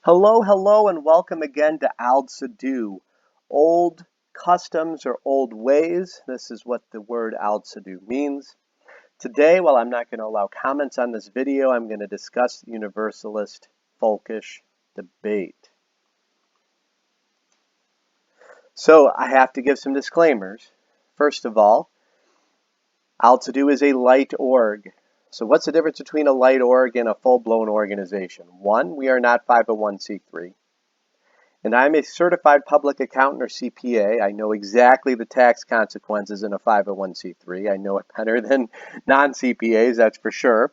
Hello, hello, and welcome again to Aldsidu. Old customs or old ways. This is what the word Aldsidu means. Today, while I'm not going to allow comments on this video, I'm going to discuss the Universalist Folkish debate. So I have to give some disclaimers. First of all, Aldsidu is a light org. So what's the difference between a light org and a full-blown organization? One, we are not 501c3. And I'm a certified public accountant or CPA. I know exactly the tax consequences in a 501c3. I know it better than non-CPAs, that's for sure.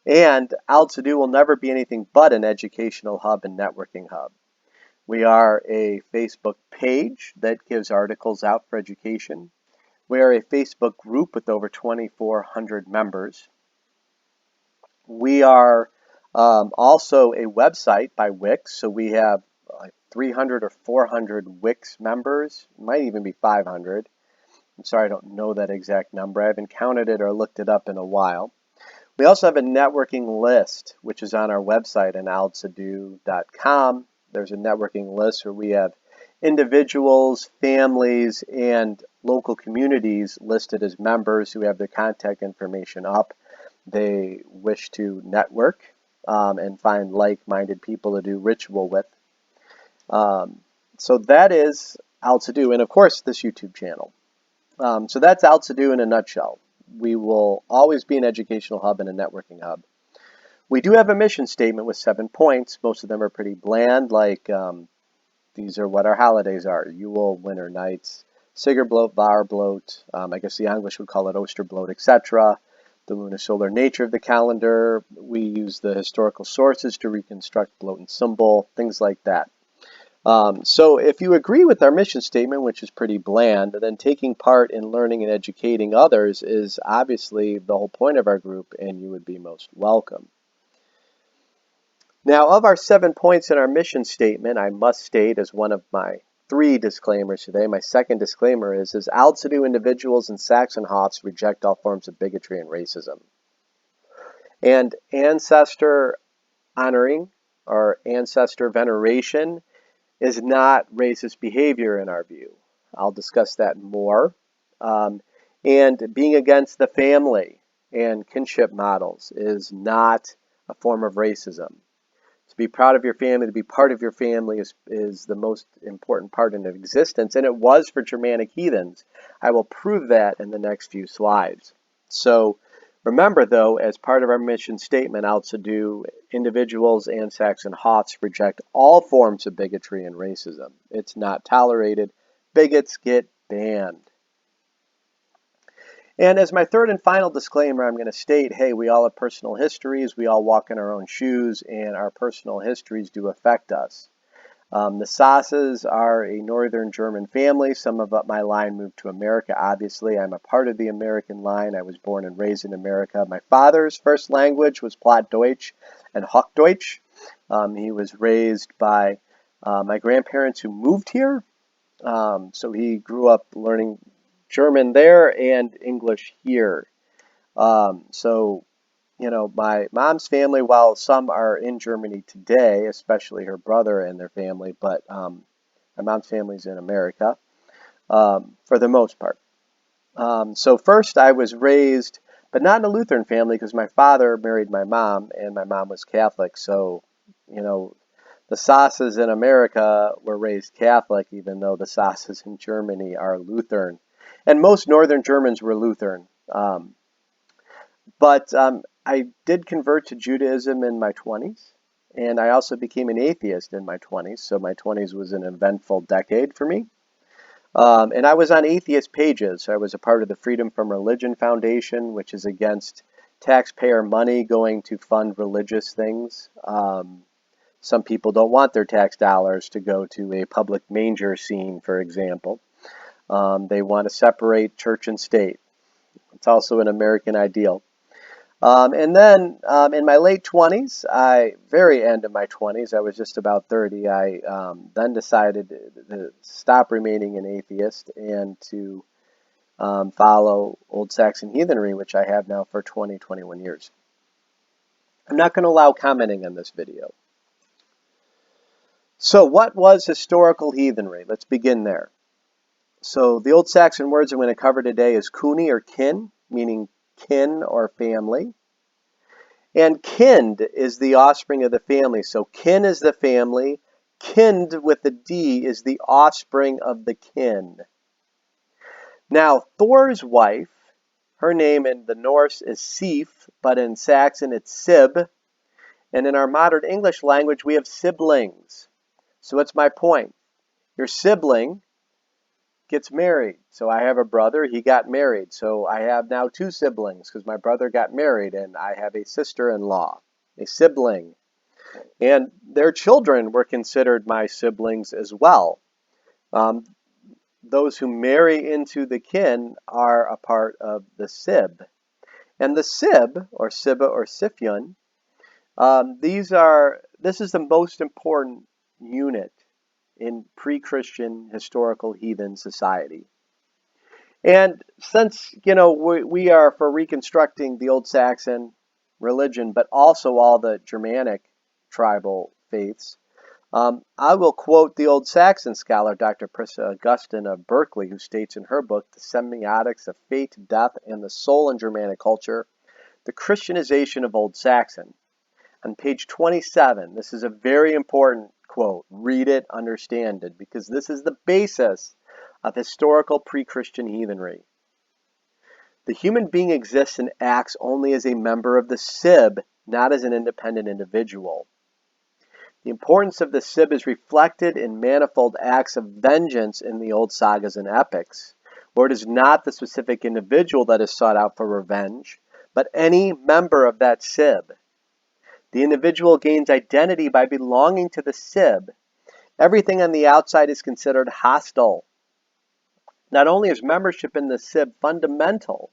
And Aldsidu will never be anything but an educational hub and networking hub. We are a Facebook page that gives articles out for education. We are a Facebook group with over 2,400 members. We are also a website by Wix, so we have 300 or 400 Wix members. It might even be 500. I'm sorry, I don't know that exact number. I haven't counted it or looked it up in a while. We also have a networking list, which is on our website at aldsidu.com. There's a networking list where we have individuals, families, and local communities listed as members who have their contact information up. They wish to network and find like-minded people to do ritual with. So that is Aldsidu, and of course this YouTube channel. So that's Aldsidu in a nutshell. We will always be an educational hub and a networking hub. We do have a mission statement with 7 points. Most of them are pretty bland, like these are what our holidays are: Yule, Winter Nights, Sigerbloat, Varbloat, I guess the English would call it Osterbloat, etc. The lunisolar nature of the calendar. We use the historical sources to reconstruct bloat and symbol, things like that. So if you agree with our mission statement, which is pretty bland, then taking part in learning and educating others is obviously the whole point of our group, and you would be most welcome. Now, of our 7 points in our mission statement, I must state as one of my 3 disclaimers today, my second disclaimer is Aldsidu individuals and Saxon Hoffs reject all forms of bigotry and racism. And ancestor honoring or ancestor veneration is not racist behavior in our view. I'll discuss that more. And being against the family and kinship models is not a form of racism. To be proud of your family, to be part of your family is the most important part in existence, and it was for Germanic heathens. I will prove that in the next few slides. So remember, though, as part of our mission statement, Aldsidu individuals and Saxon Hoffs reject all forms of bigotry and racism. It's not tolerated. Bigots get banned. And as my third and final disclaimer, I'm going to state, hey, we all have personal histories. We all walk in our own shoes, and our personal histories do affect us. The Sasses are a northern German family. Some of my line moved to America, obviously. I'm a part of the American line. I was born and raised in America. My father's first language was Plattdeutsch and Hochdeutsch. He was raised by my grandparents who moved here. So he grew up learning German there and English here. So, you know, my mom's family, while some are in Germany today, especially her brother and their family, but my mom's family's in America for the most part. So first I was raised, but not in a Lutheran family because my father married my mom and my mom was Catholic. So, you know, the Sasses in America were raised Catholic, even though the Sasses in Germany are Lutheran. And most northern Germans were Lutheran. But I did convert to Judaism in my 20s, and I also became an atheist in my 20s, so my 20s was an eventful decade for me. And I was on atheist pages. I was a part of the Freedom from Religion Foundation, which is against taxpayer money going to fund religious things. Some people don't want their tax dollars to go to a public manger scene, for example. They want to separate church and state. It's also an American ideal. And then in my late 20s, very end of my 20s, I was just about 30, I then decided to stop remaining an atheist and to follow Old Saxon heathenry, which I have now for 21 years. I'm not going to allow commenting on this video. So what was historical heathenry? Let's begin there. So the Old Saxon words I'm going to cover today is kuni or kin, meaning kin or family. And kind is the offspring of the family. So kin is the family. Kind with the D is the offspring of the kin. Now, Thor's wife, her name in the Norse is Sif, but in Saxon it's Sib. And in our modern English language, we have siblings. So what's my point? Your sibling gets married. So I have a brother, he got married. So I have now two siblings because my brother got married, and I have a sister-in-law, a sibling. And their children were considered my siblings as well. Um, those who marry into the kin are a part of the sib. And the sib, or sibba or sifyun, this is the most important unit in pre-Christian historical heathen society. And since, we are for reconstructing the Old Saxon religion, but also all the Germanic tribal faiths, I will quote the Old Saxon scholar, Dr. Prissa Augustine of Berkeley, who states in her book, The Semiotics of Fate, Death, and the Soul in Germanic Culture, The Christianization of Old Saxon. On page 27, this is a very important quote. Read it, understand it, because this is the basis of historical pre-Christian heathenry. The human being exists and acts only as a member of the Sib, not as an independent individual. The importance of the Sib is reflected in manifold acts of vengeance in the old sagas and epics, where it is not the specific individual that is sought out for revenge, but any member of that Sib. The individual gains identity by belonging to the Sib. Everything on the outside is considered hostile. Not only is membership in the Sib fundamental,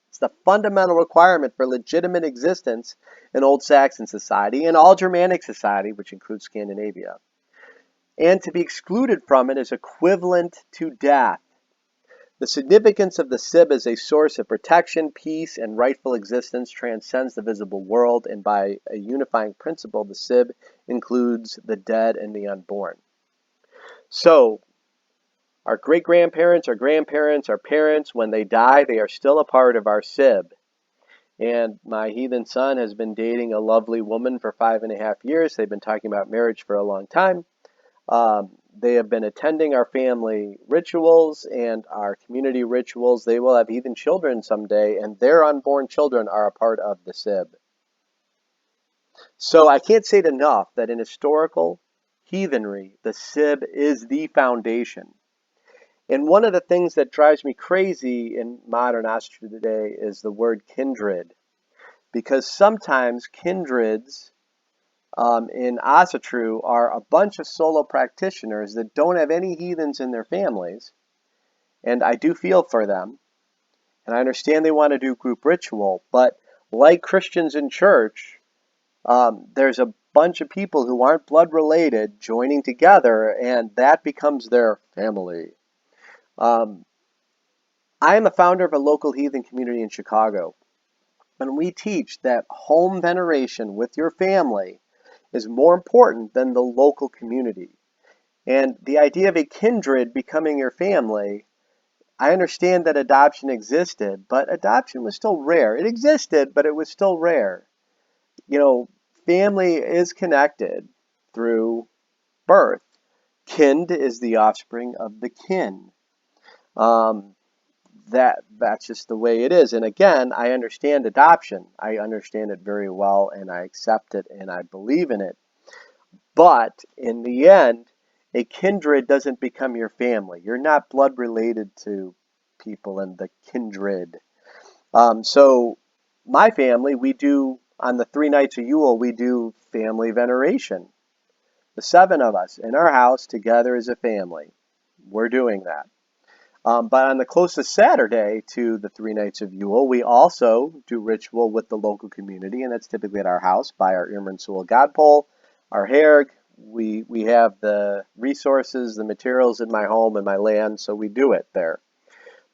it's the fundamental requirement for legitimate existence in Old Saxon society and all Germanic society, which includes Scandinavia. And to be excluded from it is equivalent to death. The significance of the Sib as a source of protection, peace, and rightful existence transcends the visible world, and by a unifying principle, the Sib includes the dead and the unborn. So, our great-grandparents, our grandparents, our parents, when they die, they are still a part of our Sib. And my heathen son has been dating a lovely woman for 5.5 years. They've been talking about marriage for a long time. They have been attending our family rituals and our community rituals. They will have heathen children someday, and their unborn children are a part of the Sib. So I can't say it enough that in historical heathenry, the Sib is the foundation. And one of the things that drives me crazy in modern Aldsidu today is the word kindred. Because sometimes kindreds in Aldsidu are a bunch of solo practitioners that don't have any heathens in their families. And I do feel for them. And I understand they want to do group ritual. But like Christians in church, there's a bunch of people who aren't blood related joining together, and that becomes their family. I am a founder of a local heathen community in Chicago, and we teach that home veneration with your family is more important than the local community. And the idea of a kindred becoming your family, I understand that adoption existed, but adoption was still rare. It existed, but it was still rare. Family is connected through birth. Kind is the offspring of the kin. That's just the way it is. And again, I understand adoption. I understand it very well, and I accept it, and I believe in it. But in the end, a kindred doesn't become your family. You're not blood related to people in the kindred. So my family, we do, on the 3 nights of Yule, we do family veneration. The 7 of us in our house together as a family. We're doing that. But on the closest Saturday to the 3 nights of Yule, we also do ritual with the local community, and that's typically at our house by our Irminsul God pole, our herg. We have the resources, the materials in my home and my land, so we do it there.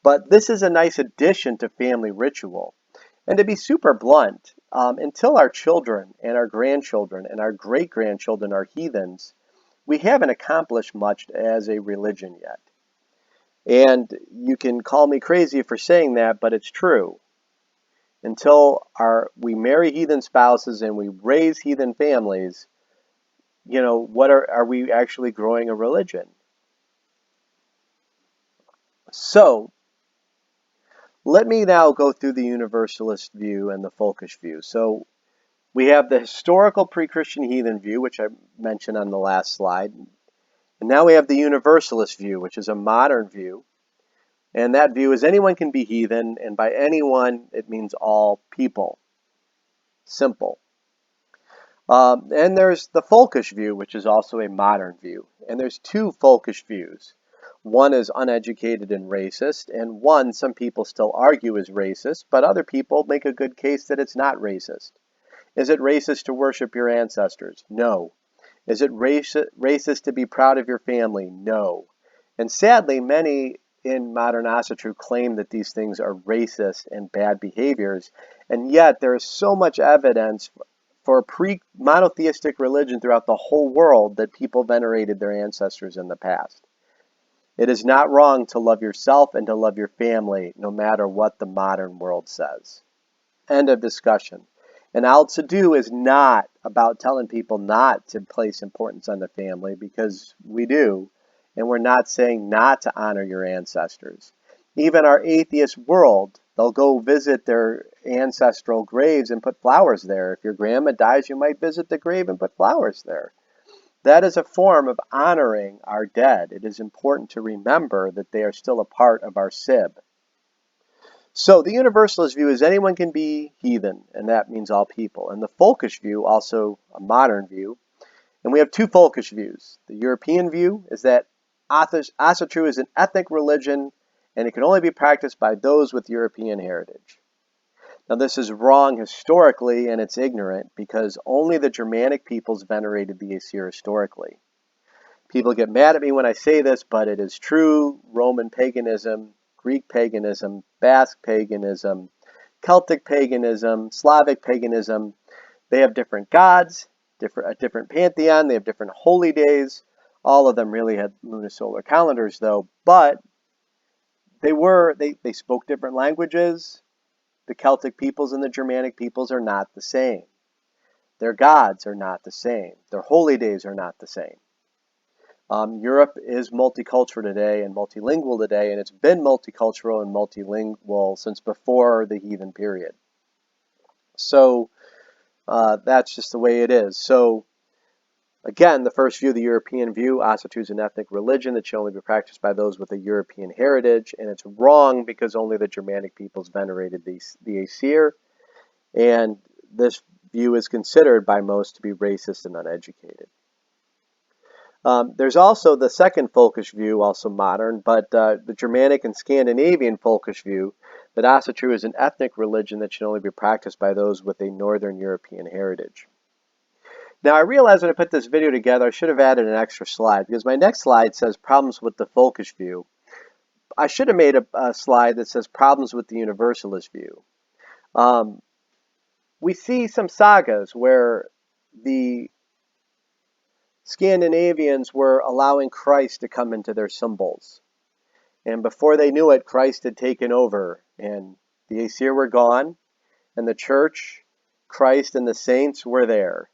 But this is a nice addition to family ritual. And to be super blunt, until our children and our grandchildren and our great-grandchildren are heathens, we haven't accomplished much as a religion yet. And you can call me crazy for saying that, but it's true. Until we marry heathen spouses and we raise heathen families, what are we actually growing a religion? So, let me now go through the Universalist view and the Folkish view. So, we have the historical pre-Christian heathen view, which I mentioned on the last slide. And now we have the Universalist view, which is a modern view. And that view is anyone can be heathen, and by anyone, it means all people. Simple. And there's the Folkish view, which is also a modern view. And there's two Folkish views. One is uneducated and racist, and one some people still argue is racist, but other people make a good case that it's not racist. Is it racist to worship your ancestors? No. Is it racist to be proud of your family? No. And sadly, many in modern Aldsidu claim that these things are racist and bad behaviors, and yet there is so much evidence for a pre-monotheistic religion throughout the whole world that people venerated their ancestors in the past. It is not wrong to love yourself and to love your family, no matter what the modern world says. End of discussion. And Aldsidu is not about telling people not to place importance on the family, because we do. And we're not saying not to honor your ancestors. Even our atheist world, they'll go visit their ancestral graves and put flowers there. If your grandma dies, you might visit the grave and put flowers there. That is a form of honoring our dead. It is important to remember that they are still a part of our SIB. So the Universalist view is anyone can be heathen, and that means all people. And the Folkish view, also a modern view, and we have two Folkish views. The European view is that Aldsidu is an ethnic religion, and it can only be practiced by those with European heritage. Now this is wrong historically, and it's ignorant, because only the Germanic peoples venerated the Aesir historically. People get mad at me when I say this, but it is true. Roman paganism, Greek paganism, Basque paganism, Celtic paganism, Slavic paganism, they have different gods, a different pantheon, they have different holy days. All of them really had lunisolar calendars though, but they spoke different languages. The Celtic peoples and the Germanic peoples are not the same. Their gods are not the same. Their holy days are not the same. Europe is multicultural today and multilingual today, and it's been multicultural and multilingual since before the heathen period. So that's just the way it is. So again, the first view, the European view, Aldsidu is an ethnic religion that should only be practiced by those with a European heritage, and it's wrong because only the Germanic peoples venerated the Aesir, and this view is considered by most to be racist and uneducated. There's also the second Folkish view, also modern, but the Germanic and Scandinavian Folkish view that Aldsidu is an ethnic religion that should only be practiced by those with a Northern European heritage. Now, I realized when I put this video together, I should have added an extra slide, because my next slide says problems with the Folkish view. I should have made a slide that says problems with the Universalist view. We see some sagas where the Scandinavians were allowing Christ to come into their symbols. And before they knew it, Christ had taken over, and the Aesir were gone, and the church, Christ, and the saints were there.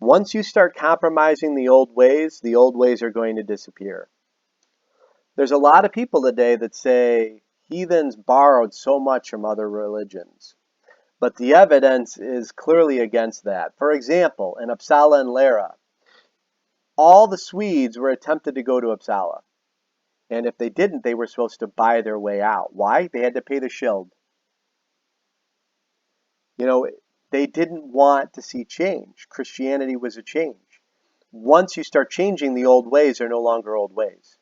Once you start compromising the old ways are going to disappear. There's a lot of people today that say heathens borrowed so much from other religions, but the evidence is clearly against that. For example, in Uppsala and Lera, all the Swedes were attempted to go to Uppsala, and if they didn't, they were supposed to buy their way out. Why? They had to pay the shield. They didn't want to see change. Christianity was a change. Once you start changing, the old ways are no longer old ways.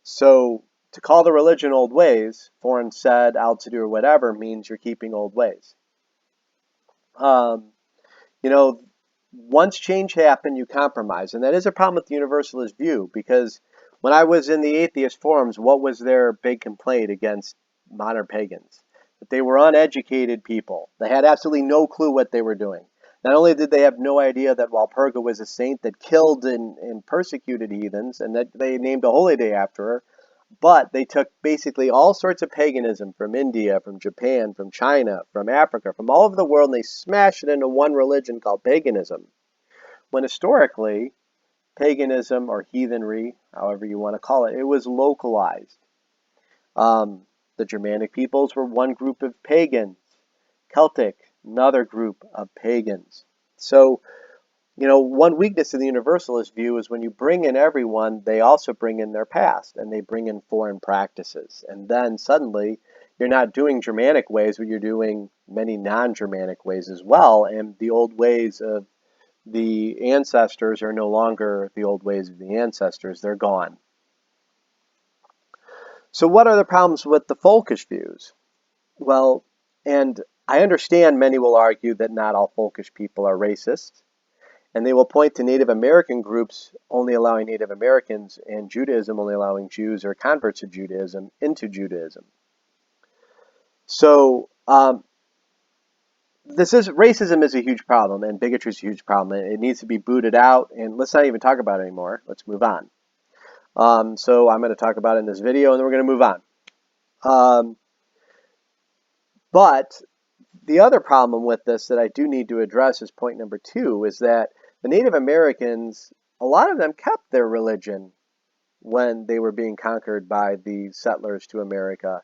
So to call the religion old ways, foreign said, Aldsidu, or whatever, means you're keeping old ways. Once change happened, you compromise. And that is a problem with the Universalist view, because when I was in the atheist forums, what was their big complaint against modern pagans? That they were uneducated people. They had absolutely no clue what they were doing. Not only did they have no idea that Walpurga was a saint that killed and persecuted heathens, and that they named a holy day after her, but they took basically all sorts of paganism from India, from Japan, from China, from Africa, from all over the world, and they smashed it into one religion called paganism. When historically, paganism or heathenry, however you want to call it, it was localized. The Germanic peoples were one group of pagans. Celtic, another group of pagans. So, one weakness of the Universalist view is when you bring in everyone, they also bring in their past and they bring in foreign practices. And then suddenly you're not doing Germanic ways, but you're doing many non-Germanic ways as well. And the old ways of the ancestors are no longer the old ways of the ancestors. They're gone. So what are the problems with the folkish views? Well, and I understand many will argue that not all folkish people are racist, and they will point to Native American groups only allowing Native Americans and Judaism only allowing Jews or converts of Judaism into Judaism. So racism is a huge problem, and bigotry is a huge problem. It needs to be booted out, and let's not even talk about it anymore. Let's move on. So I'm going to talk about it in this video, and then we're going to move on. But the other problem with this that I do need to address is point number 2, is that the Native Americans, a lot of them kept their religion when they were being conquered by the settlers to America.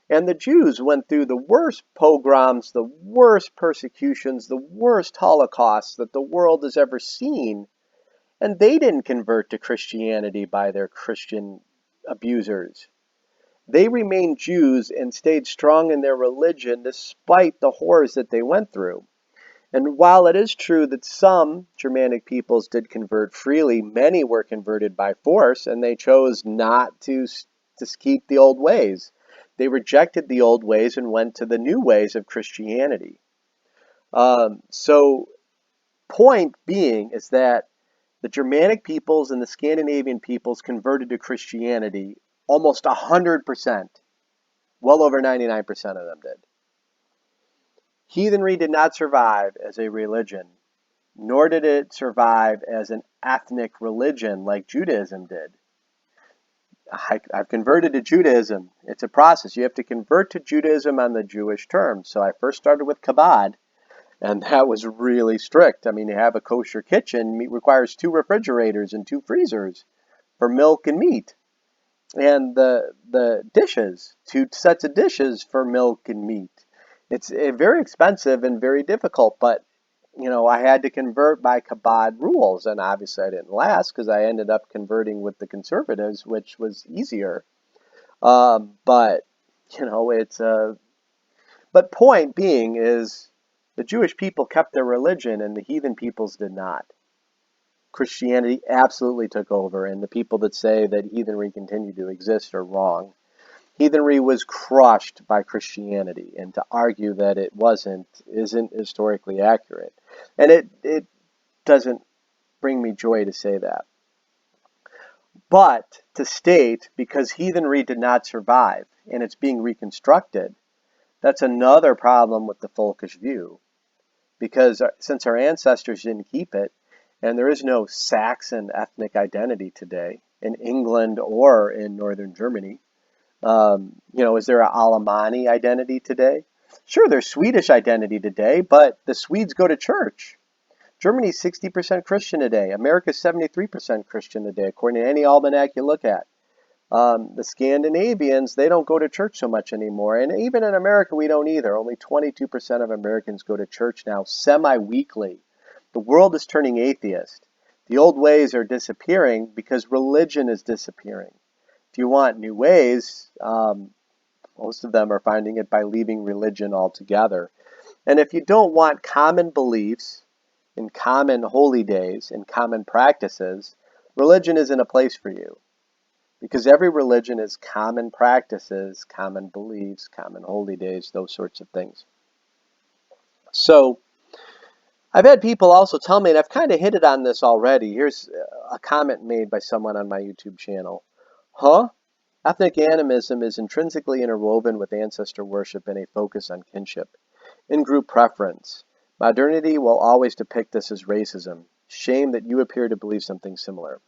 And the Jews went through the worst pogroms, the worst persecutions, the worst holocausts that the world has ever seen. And they didn't convert to Christianity by their Christian abusers. They remained Jews and stayed strong in their religion despite the horrors that they went through. And while it is true that some Germanic peoples did convert freely, many were converted by force, and they chose not to keep the old ways. They rejected the old ways and went to the new ways of Christianity. So, point being is that the Germanic peoples and the Scandinavian peoples converted to Christianity almost 100%. Well over 99% of them did. Heathenry did not survive as a religion, nor did it survive as an ethnic religion like Judaism did. I've converted to Judaism. It's a process. You have to convert to Judaism on the Jewish terms. So I first started with Chabad, and that was really strict. I mean, to have a kosher kitchen requires 2 refrigerators and 2 freezers for milk and meat. And the dishes, 2 sets of dishes for milk and meat. It's very expensive and very difficult, but I had to convert by Chabad rules, and obviously I didn't last because I ended up converting with the conservatives, which was easier. But but point being is the Jewish people kept their religion and the heathen peoples did not. Christianity absolutely took over, and the people that say that heathenry continued to exist are wrong. Heathenry was crushed by Christianity, and to argue that it isn't historically accurate. And it doesn't bring me joy to say that. But to state, because heathenry did not survive, and it's being reconstructed, that's another problem with the folkish view. Because since our ancestors didn't keep it, and there is no Saxon ethnic identity today in England or in northern Germany, is there an Alemanni identity today? Sure, there's Swedish identity today, but the Swedes go to church. Germany's 60% Christian today. America's 73% Christian today, according to any almanac you look at. The Scandinavians, they don't go to church so much anymore. And even in America, we don't either. Only 22% of Americans go to church now, semi-weekly. The world is turning atheist. The old ways are disappearing because religion is disappearing. If you want new ways, most of them are finding it by leaving religion altogether. And if you don't want common beliefs and common holy days and common practices, religion isn't a place for you. Because every religion is common practices, common beliefs, common holy days, those sorts of things. So, I've had people also tell me, and I've kind of hinted on this already. Here's a comment made by someone on my YouTube channel. Huh? Ethnic animism is intrinsically interwoven with ancestor worship and a focus on kinship, in-group preference, Modernity will always depict this as racism. Shame that you appear to believe something similar.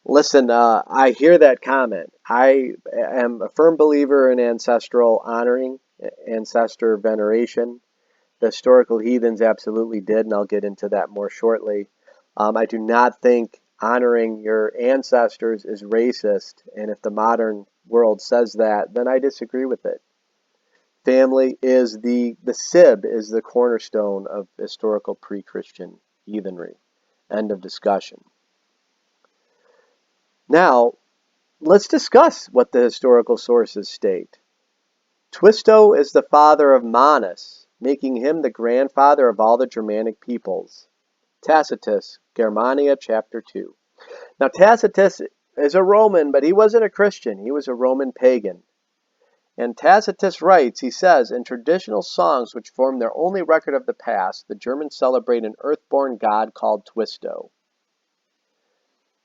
Listen, I hear that comment. I am a firm believer in ancestral honoring, ancestor veneration. The historical heathens absolutely did, and I'll get into that more shortly. I do not think honoring your ancestors is racist, and if the modern world says that, then I disagree with it. Family is the sib is the cornerstone of historical pre-Christian heathenry. End of discussion. Now, let's discuss what the historical sources state. Twisto is the father of Manus, making him the grandfather of all the Germanic peoples. Tacitus, Germania, chapter 2. Now, Tacitus is a Roman, but he wasn't a Christian. He was a Roman pagan. And Tacitus writes, he says, in traditional songs which form their only record of the past, the Germans celebrate an earthborn god called Twisto.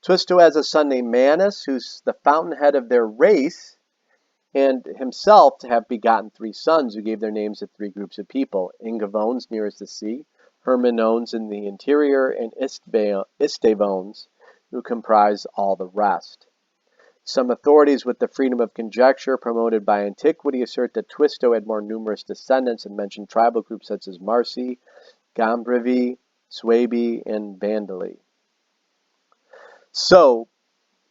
Twisto has a son named Manus, who's the fountainhead of their race, and himself to have begotten 3 sons who gave their names to 3 groups of people: Ingavones nearest the sea, Hermanones in the interior, and Istavones, who comprise all the rest. Some authorities with the freedom of conjecture promoted by antiquity assert that Twisto had more numerous descendants and mention tribal groups such as Marsi, Gombrivi, Swabi, and Bandali. So,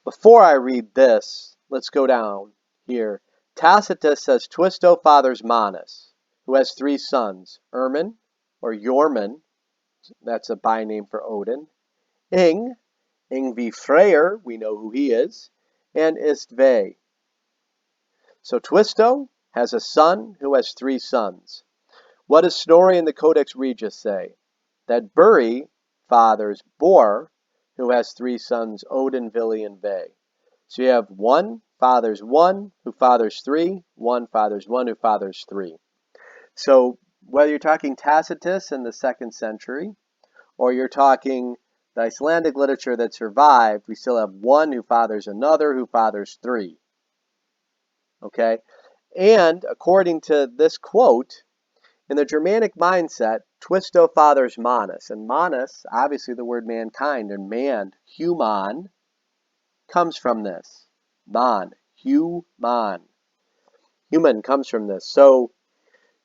before I read this, let's go down here. Tacitus says Twisto fathers Manus, who has 3 sons: Ermin, or Yorman, that's a by-name for Odin; Ingvi Freyr, we know who he is; and Istve. So Twisto has a son who has 3 sons. What does Snorri in the Codex Regius say? That Buri fathers Bor, who has 3 sons: Odin, Vili, and Ve. So you have 1 fathers 1, who fathers 3, 1 fathers 1, who fathers 3. So whether you're talking Tacitus in the 2nd century, or you're talking the Icelandic literature that survived, we still have 1 who fathers another, who fathers 3. Okay? And according to this quote, in the Germanic mindset, Twisto fathers Manus. And Manus, obviously the word mankind, and man, human, comes from this. Man, human. Human comes from this. So,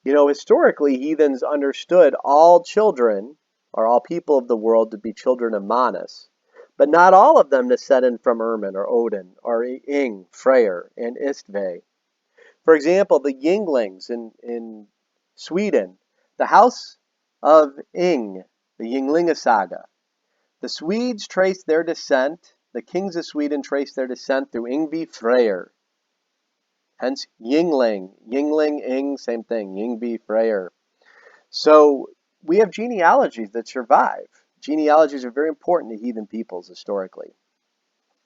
historically, heathens understood all children, or all people of the world, to be children of Manus. But not all of them descended from Ermin, or Odin, or Ing, Freyr, and Istve. For example, the Yinglings in Sweden, the house of Ing, the Ynglinga saga. The Swedes traced their descent, the kings of Sweden traced their descent through Ingvi Freyr. Hence Yngling, Ing, same thing, Yngvi Freyr. So we have genealogies that survive. Genealogies are very important to heathen peoples historically.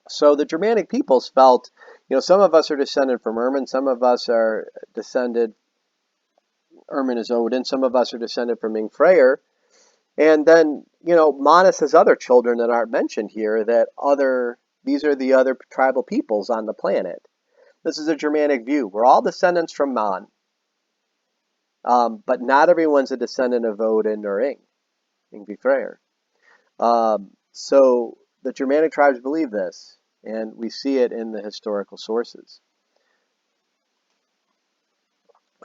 So the Germanic peoples felt, some of us are descended from Ermin, some of us are descended, Ermin is Odin, some of us are descended from Ing Freyr. And then, Manus has other children that aren't mentioned here, these are the other tribal peoples on the planet. This is a Germanic view. We're all descendants from Man. But not everyone's a descendant of Odin or Ingvi Freyr. So the Germanic tribes believe this, and we see it in the historical sources.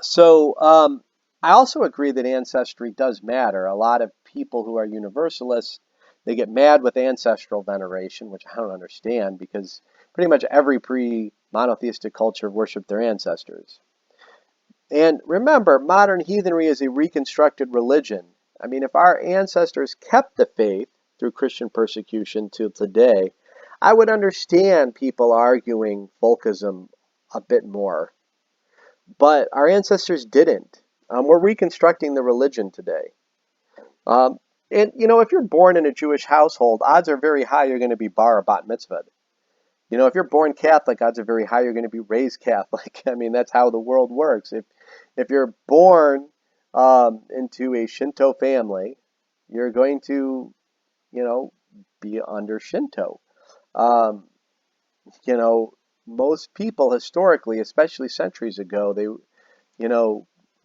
So I also agree that ancestry does matter. A lot of people who are universalists, they get mad with ancestral veneration, which I don't understand, because pretty much every pre-monotheistic culture worshiped their ancestors. And remember, modern heathenry is a reconstructed religion. I mean, if our ancestors kept the faith through Christian persecution till today, I would understand people arguing folkism a bit more. But our ancestors didn't. We're reconstructing the religion today. And, if you're born in a Jewish household, odds are very high you're going to be bar or bat mitzvahed. If you're born Catholic, odds are very high you're going to be raised Catholic. I mean, that's how the world works. If you're born into a Shinto family, you're going to, be under Shinto. Most people historically, especially centuries ago, they,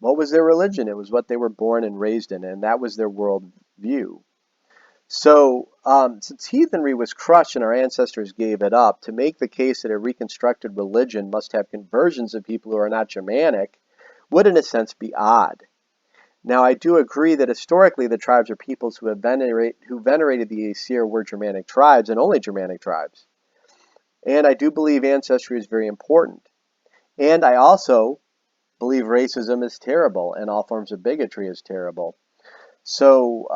What was their religion? It was what they were born and raised in, and that was their world view. So, since heathenry was crushed and our ancestors gave it up, to make the case that a reconstructed religion must have conversions of people who are not Germanic would, in a sense, be odd. Now, I do agree that historically the tribes or peoples who venerated the Aesir were Germanic tribes and only Germanic tribes. And I do believe ancestry is very important. And I also believe racism is terrible and all forms of bigotry is terrible. So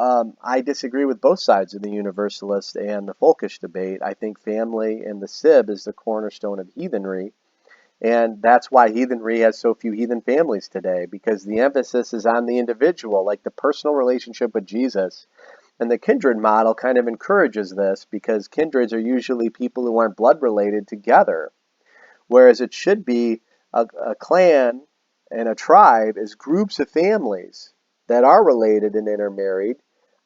I disagree with both sides of the Universalist and the Folkish debate. I think family and the Sib is the cornerstone of heathenry. And that's why heathenry has so few heathen families today, because the emphasis is on the individual, like the personal relationship with Jesus. And the kindred model kind of encourages this, because kindreds are usually people who aren't blood related together. Whereas it should be a clan and a tribe is groups of families that are related and intermarried,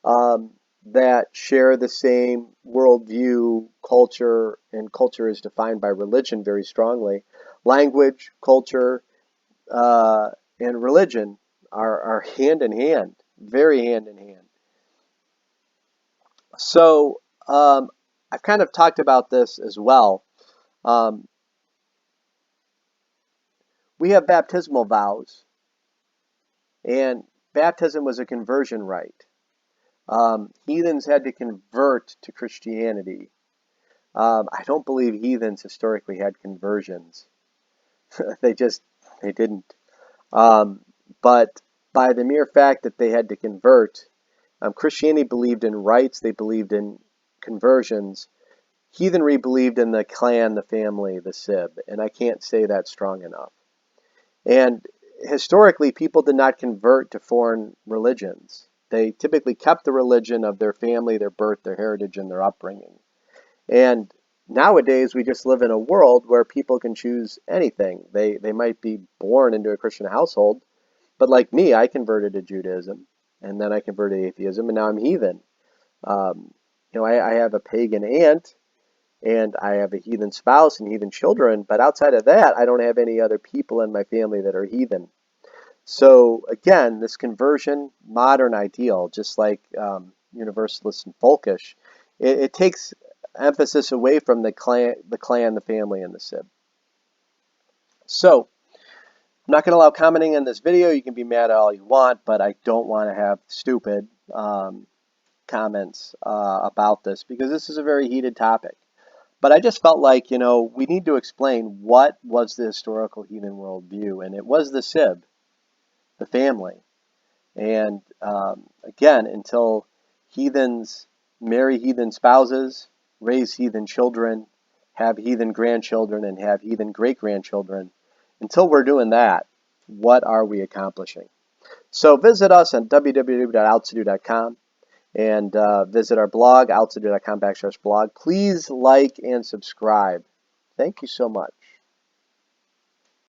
um, that share the same worldview, culture, and culture is defined by religion very strongly. Language, culture, uh, and religion are hand in hand, very hand in hand. So I've kind of talked about this as well. Um, we have baptismal vows, and baptism was a conversion rite. Heathens had to convert to Christianity. I don't believe heathens historically had conversions. they just they didn't. Um, but by the mere fact that they had to convert, Christianity believed in rites. They believed in conversions. Heathenry believed in the clan, the family, the sib, and I can't say that strong enough. And historically, people did not convert to foreign religions. They typically kept the religion of their family, their birth, their heritage, and their upbringing. And nowadays, we just live in a world where people can choose anything. They might be born into a Christian household, but like me, I converted to Judaism, and then I converted to atheism, and now I'm heathen. I have a pagan aunt, and I have a heathen spouse and heathen children, but outside of that, I don't have any other people in my family that are heathen. So again, this conversion, modern ideal, just like Universalist and Folkish, it takes emphasis away from the family, and the sib. So I'm not going to allow commenting in this video. You can be mad at all you want, but I don't want to have stupid comments about this, because this is a very heated topic. But I just felt like, we need to explain what was the historical heathen worldview, and it was the sib, the family. And again, until heathens marry heathen spouses, raise heathen children, have heathen grandchildren, and have heathen great-grandchildren, until we're doing that, what are we accomplishing? So visit us on www.aldsidu.com and visit our blog, aldsidu.com/blog. Please like and subscribe. Thank you so much.